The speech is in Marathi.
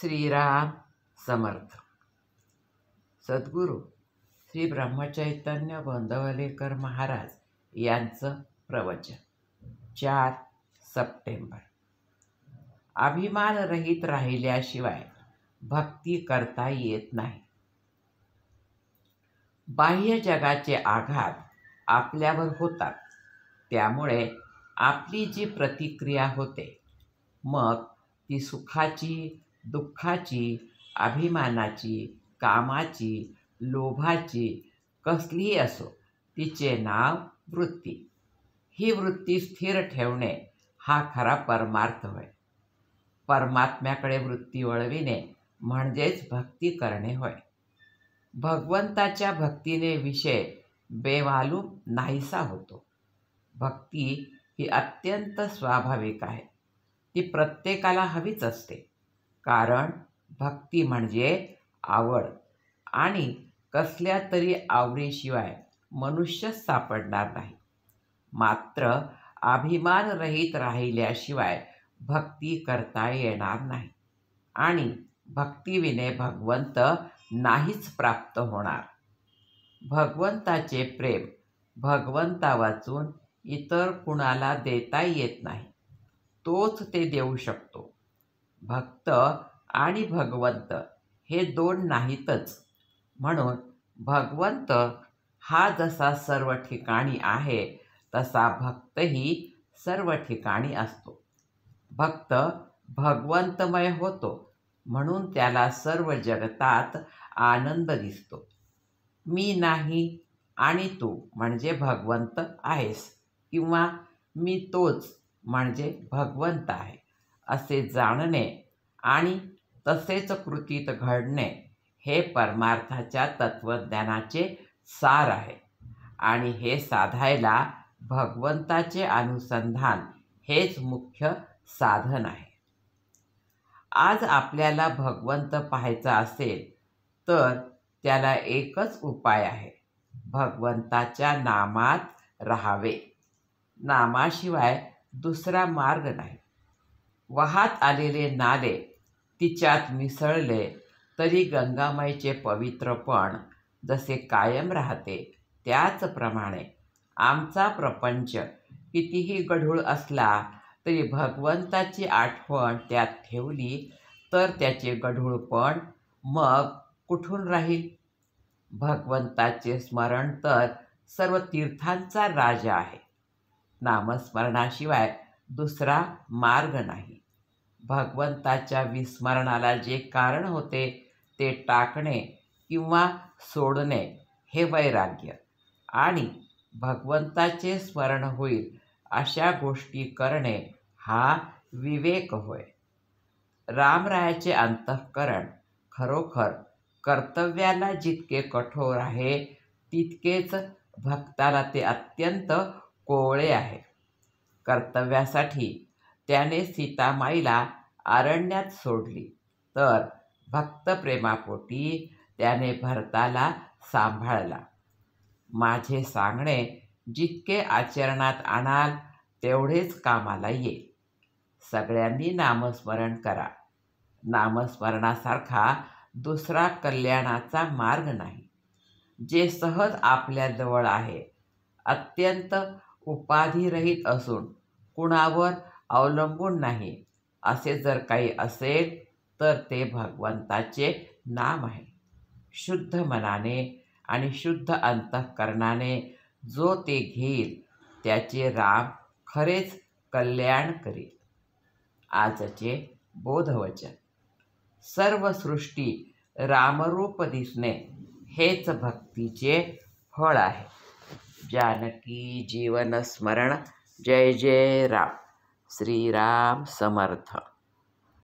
श्रीराम समर्थ. सद्गुरू श्री ब्रह्मचैतन्य गोंदवलेकर महाराज यांचं प्रवचन 4 सप्टेंबर. अभिमानरहित राहिल्याशिवाय भक्ती करता येत नाही. बाह्य जगाचे आघात आपल्यावर होतात, त्यामुळे आपली जी प्रतिक्रिया होते, मग ती सुखाची, दुःखाची, अभिमानाची, कामाची, लोभाची कसलीही असो, तिचे नाव वृत्ती. ही वृत्ती स्थिर ठेवणे हा खरा परमार्थ होय. परमात्म्याकडे वृत्ती वळविणे म्हणजेच भक्ती करणे होय. भगवंताच्या भक्तीने विषय बेमालूम नाहीसा होतो. भक्ती ही अत्यंत स्वाभाविक आहे. ती प्रत्येकाला हवीच असते, कारण भक्ती म्हणजे आवड, आणि कसल्या तरी आवडीशिवाय मनुष्यच सापडणार नाही. मात्र अभिमानरहित राहिल्याशिवाय भक्ती करता येणार नाही, आणि भक्तीविने भगवंत नाहीच प्राप्त होणार. भगवंताचे प्रेम भगवंतावाचून इतर कुणाला देता येत नाही. तोच ते देऊ शकतो. भक्त आणि भगवंत हे दोन नाहीतच. म्हणून भगवंत हा जसा सर्व ठिकाणी आहे, तसा भक्तही सर्व ठिकाणी असतो. भक्त भगवंतमय होतो, म्हणून त्याला सर्व जगतात आनंद दिसतो. मी नाही आणि तू म्हणजे भगवंत आहेस, किंवा मी तोच म्हणजे भगवंत आहे, असे जाणणे आणि तसेच कृतीत घडणे हे परमार्थाच्या तत्वज्ञानाचे सार आहे. आणि हे साधायला भगवंताचे अनुसंधान हेच मुख्य साधन आहे. आज आपल्याला भगवंत पाहायचा असेल तर त्याला एकच उपाय आहे: भगवंताच्या नामात राहावे. नामाशिवाय दुसरा मार्ग नाही. वाहात आलेले नाले तिच्यात मिसळले तरी गंगामाईचे पवित्रपण जसे कायम राहते, त्याचप्रमाणे आमचा प्रपंच कितीही गढूळ असला तरी भगवंताची आठवण त्यात ठेवली तर त्याचे गढूळपण मग कुठून राहील? भगवंताचे स्मरण तर सर्व तीर्थांचा राजा आहे. नामस्मरणाशिवाय दुसरा मार्ग नाही. भगवंताच्या विस्मरणाला जे कारण होते ते टाकणे किंवा सोडणे हे वैराग्य, आणि भगवंताचे स्मरण होईल अशा गोष्टी करणे हा विवेक होय. रामरायाचे अंतःकरण खरोखर कर्तव्याला जितके कठोर आहे, तितकेच भक्ताला ते अत्यंत कोवळे आहे. कर्तव्यासाठी त्याने सीतामाईला अरण्यात सोडली, तर भक्तप्रेमापोटी त्याने भरताला सांभाळला. माझे सांगणे जितके आचरणात आणाल तेवढेच कामाला येईल. सगळ्यांनी नामस्मरण करा. नामस्मरणासारखा दुसरा कल्याणाचा मार्ग नाही. जे सहज आपल्याजवळ आहे, अत्यंत उपाधिरहित असून कुणावर अवलंबून नाही, असे जर काही असेल तर ते भगवंताचे नाम आहे. शुद्ध मनाने आणि शुद्ध अंतःकरणाने जो ते घेईल, त्याचे राम खरेच कल्याण करील. आजचे बोधवचन: सर्व सृष्टी रामरूप दिसणे हेच भक्तीचे फळ आहे. जानकी जीवन स्मरण. जय जय राम. श्रीराम समर्थ.